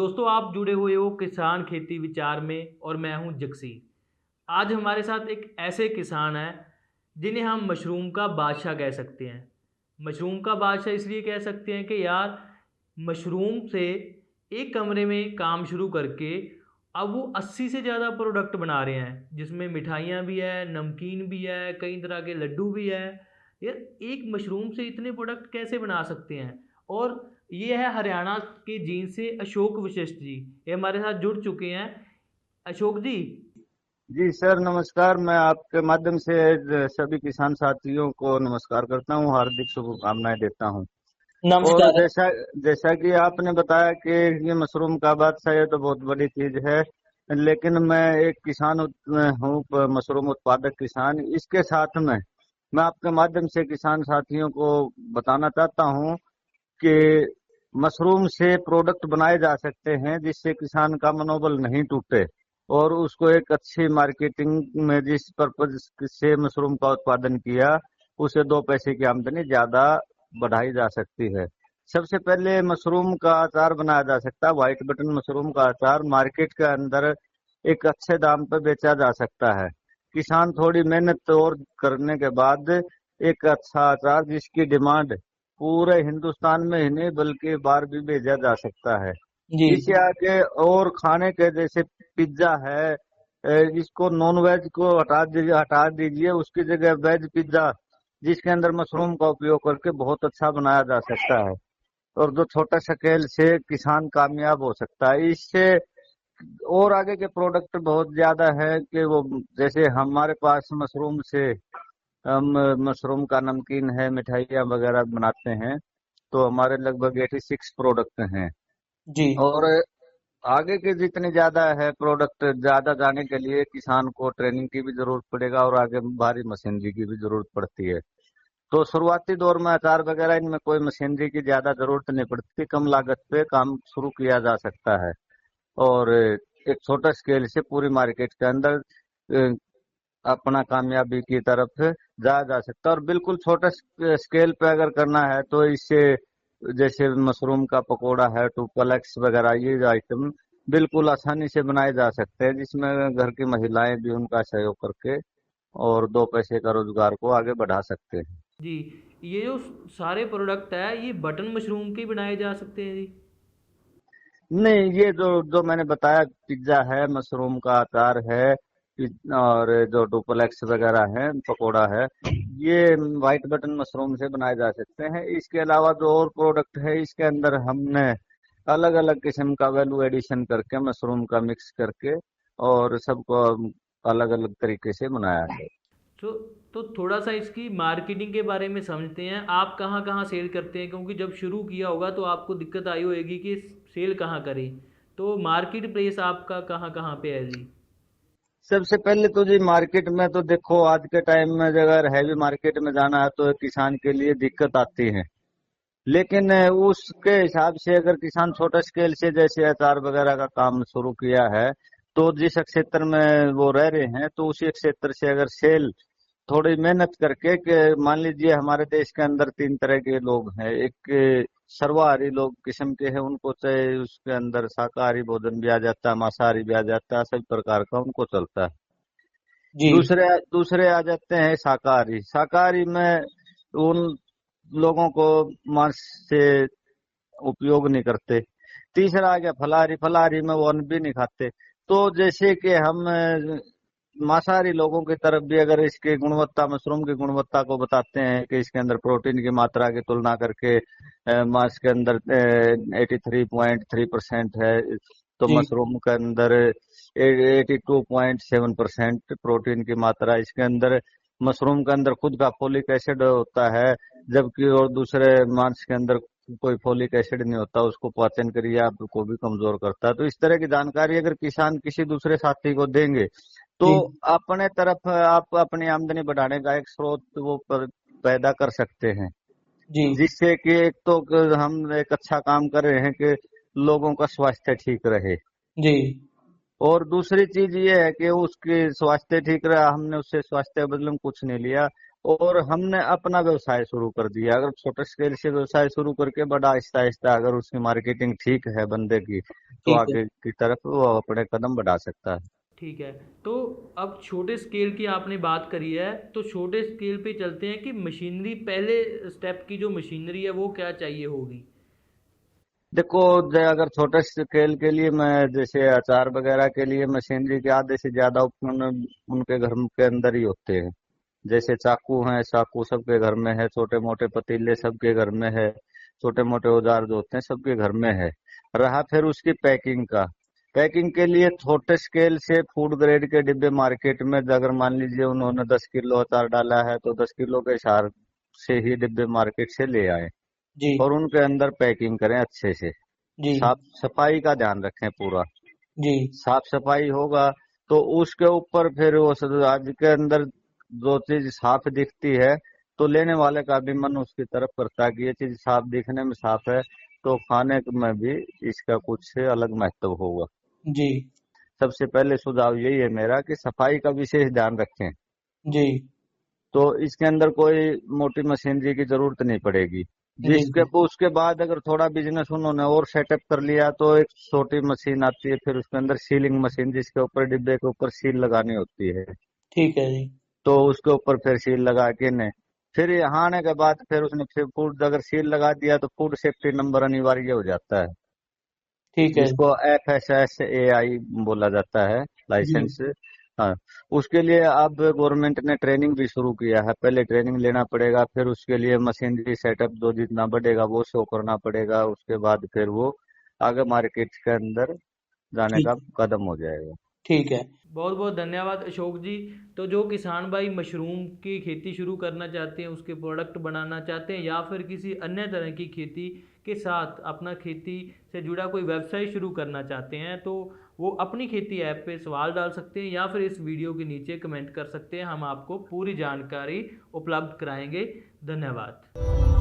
दोस्तों आप जुड़े हुए हो किसान खेती विचार में और मैं हूं जक्सी। आज हमारे साथ एक ऐसे किसान हैं जिन्हें हम मशरूम का बादशाह कह सकते हैं। मशरूम का बादशाह इसलिए कह सकते हैं कि यार मशरूम से एक कमरे में काम शुरू करके अब वो 80 से ज़्यादा प्रोडक्ट बना रहे हैं, जिसमें मिठाइयाँ भी है, नमकीन भी है, कई तरह के लड्डू भी है। यार एक मशरूम से इतने प्रोडक्ट कैसे बना सकते हैं। और ये है हरियाणा के जींद से अशोक वशिष्ठ जी, ये हमारे साथ जुड़ चुके हैं। अशोक जी। जी सर, नमस्कार। मैं आपके माध्यम से सभी किसान साथियों को नमस्कार करता हूँ, हार्दिक शुभकामनाएं देता हूँ। और नमस्कार। जैसा जैसा कि आपने बताया कि ये मशरूम का बादशाह, ये तो बहुत बड़ी चीज है। लेकिन मैं एक किसान हूँ, मशरूम उत्पादक किसान। इसके साथ में मैं आपके माध्यम से किसान साथियों को बताना चाहता हूँ कि मशरूम से प्रोडक्ट बनाए जा सकते हैं जिससे किसान का मनोबल नहीं टूटे, और उसको एक अच्छी मार्केटिंग में जिस पर्पज से मशरूम का उत्पादन किया, उसे दो पैसे की आमदनी ज्यादा बढ़ाई जा सकती है। सबसे पहले मशरूम का अचार बनाया जा सकता है। व्हाइट बटन मशरूम का अचार मार्केट के अंदर एक अच्छे दाम पर बेचा जा सकता है। किसान थोड़ी मेहनत और करने के बाद एक अच्छा अचार जिसकी डिमांड पूरे हिंदुस्तान में ही नहीं बल्कि बाहर भी भेजा जा सकता है। जी। इससे आगे और खाने के जैसे पिज्जा है, इसको नॉन वेज को हटा दीजिए, उसकी जगह वेज पिज्जा जिसके अंदर मशरूम का उपयोग करके बहुत अच्छा बनाया जा सकता है, और जो छोटा स्केल से किसान कामयाब हो सकता है इससे। और आगे के प्रोडक्ट बहुत ज्यादा है कि वो, जैसे हमारे पास मशरूम से हम मशरूम का नमकीन है, मिठाइयाँ वगैरह बनाते हैं, तो हमारे लगभग 86 प्रोडक्ट हैं। जी। और आगे के जितने ज्यादा है प्रोडक्ट, ज्यादा जाने के लिए किसान को ट्रेनिंग की भी जरूरत पड़ेगा और आगे भारी मशीनरी की भी जरूरत पड़ती है। तो शुरुआती दौर में अचार वगैरह इनमें कोई मशीनरी की ज्यादा जरूरत नहीं पड़ती, कम लागत पे काम शुरू किया जा सकता है। और एक छोटा स्केल से पूरी मार्केट के अंदर अपना कामयाबी की तरफ जाया जा सकता है। और बिल्कुल छोटा स्केल पे अगर करना है तो इससे, जैसे मशरूम का पकोड़ा है, टूपलेक्स वगैरह, ये आइटम बिल्कुल आसानी से बनाए जा सकते हैं, जिसमें घर की महिलाएं भी उनका सहयोग करके और दो पैसे का रोजगार को आगे बढ़ा सकते हैं। जी, ये जो सारे प्रोडक्ट है ये बटन मशरूम के बनाए जा सकते हैं जी। नहीं, ये जो जो मैंने बताया, पिज्जा है, मशरूम का अचार है, और जो डुप्लेक्स वगैरह है, पकोड़ा है, ये व्हाइट बटन मशरूम से बनाए जा सकते हैं। इसके अलावा जो और प्रोडक्ट है, इसके अंदर हमने अलग अलग किस्म का वैल्यू एडिशन करके, मशरूम का मिक्स करके और सबको अलग अलग तरीके से बनाया है। तो तो थोड़ा सा इसकी मार्केटिंग के बारे में समझते हैं। आप कहाँ कहाँ सेल करते हैं, क्योंकि जब शुरू किया होगा तो आपको दिक्कत आई होगी कि सेल कहाँ करें। तो मार्केट प्लेस आपका कहाँ कहाँ पे है जी। सबसे पहले तो जी, मार्केट में तो देखो, आज के टाइम में अगर हैवी मार्केट में जाना है तो किसान के लिए दिक्कत आती है। लेकिन उसके हिसाब से अगर किसान छोटा स्केल से जैसे अचार वगैरह का काम शुरू किया है, तो जिस क्षेत्र में वो रह रहे हैं तो उसी क्षेत्र से अगर सेल थोड़ी मेहनत करके, कि मान लीजिए हमारे देश के अंदर तीन तरह के लोग हैं। एक सर्वाहारी लोग किस्म के हैं, उनको चाहे उसके अंदर शाकाहारी भोजन भी आ जाता है, मांसाहारी भी आ जाता है, सभी प्रकार का उनको चलता है। जी। दूसरे दूसरे आ जाते हैं शाकाहारी। शाकाहारी में उन लोगों को मांस से उपयोग नहीं करते। तीसरा आ गया फलाहारी। फलाहारी में वो अन्न भी नहीं खाते। तो जैसे कि हम मांसाहारी लोगों की तरफ भी अगर इसकी गुणवत्ता, मशरूम की गुणवत्ता को बताते हैं कि इसके अंदर प्रोटीन की मात्रा की तुलना करके मांस के अंदर 83.3% है, तो जी। मशरूम के अंदर 82.7% प्रोटीन की मात्रा इसके अंदर। मशरूम के अंदर खुद का फोलिक एसिड होता है, जबकि और दूसरे मांस के अंदर कोई फोलिक एसिड नहीं होता, उसको पाचन क्रिया को भी कमजोर करता है। तो इस तरह की जानकारी अगर किसान किसी दूसरे साथी को देंगे तो जी। अपने तरफ आप अपनी आमदनी बढ़ाने का एक स्रोत वो पैदा कर सकते हैं, जी। जिससे कि एक तो हम एक अच्छा काम कर रहे हैं कि लोगों का स्वास्थ्य ठीक रहे, जी। और दूसरी चीज ये है कि उसके स्वास्थ्य ठीक रहा, हमने उससे स्वास्थ्य के बदले में कुछ नहीं लिया, और हमने अपना व्यवसाय शुरू कर दिया। अगर छोटे स्केल से व्यवसाय शुरू करके बड़ा आहिस्ता आहिस्ता अगर उसकी मार्केटिंग ठीक है बंदे की, तो ठीक है। आगे की तरफ वो अपने कदम बढ़ा सकता है। ठीक है। तो अब छोटे स्केल की आपने बात करी है, तो छोटे स्केल पे चलते हैं कि मशीनरी, पहले स्टेप की जो मशीनरी है वो क्या चाहिए होगी? देखो, अगर छोटे स्केल के लिए मैं जैसे अचार वगैरह के लिए मशीनरी के आधे से ज्यादा उपकरण उनके घर के अंदर ही होते हैं। जैसे चाकू है, चाकू सबके घर में है, छोटे मोटे पतीले सबके घर में है, छोटे मोटे औजार जो होते हैं सबके घर में है। रहा फिर उसकी पैकिंग का, पैकिंग के लिए छोटे स्केल से फूड ग्रेड के डिब्बे मार्केट में अगर मान लीजिए उन्होंने 10 किलो अचार डाला है तो 10 किलो के हिसाब से ही डिब्बे मार्केट से ले आए जी। और उनके अंदर पैकिंग करें अच्छे से। जी। साफ सफाई का ध्यान रखें पूरा। जी। साफ सफाई होगा तो उसके ऊपर फिर वो आज के अंदर जो चीज साफ दिखती है तो लेने वाले का भी मन उसकी तरफ करता है कि ये चीज साफ दिखने में साफ है, तो खाने में भी इसका कुछ अलग महत्व होगा। जी। सबसे पहले सुझाव यही है मेरा कि सफाई का विशेष ध्यान रखें। जी। तो इसके अंदर कोई मोटी मशीनरी की जरूरत नहीं पड़ेगी। जी। जिसके उसके बाद अगर थोड़ा बिजनेस उन्होंने और सेटअप कर लिया तो एक छोटी मशीन आती है फिर उसके अंदर सीलिंग मशीन, जिसके ऊपर डिब्बे के ऊपर सील लगानी होती है। ठीक है जी। तो उसके ऊपर फिर सील लगा के ने फिर यहाँ आने के बाद फिर उसने फिर फूड अगर सील लगा दिया तो फूड सेफ्टी नंबर अनिवार्य हो जाता है, ठीक है। जिसको FSSAI बोला जाता है, जी। लाइसेंस। हाँ, उसके लिए अब गवर्नमेंट ने ट्रेनिंग भी शुरू किया है। पहले ट्रेनिंग लेना पड़ेगा, फिर उसके लिए मशीनरी सेटअप जो जितना बढ़ेगा वो शो करना पड़ेगा, उसके बाद फिर वो आगे मार्केट के अंदर जाने का ठीक। कदम हो जाएगा। ठीक है। बहुत बहुत धन्यवाद अशोक जी। तो जो किसान भाई मशरूम की खेती शुरू करना चाहते हैं, उसके प्रोडक्ट बनाना चाहते हैं, या फिर किसी अन्य तरह की खेती के साथ अपना खेती से जुड़ा कोई व्यवसाय शुरू करना चाहते हैं, तो वो अपनी खेती ऐप पे सवाल डाल सकते हैं या फिर इस वीडियो के नीचे कमेंट कर सकते हैं। हम आपको पूरी जानकारी उपलब्ध कराएंगे। धन्यवाद।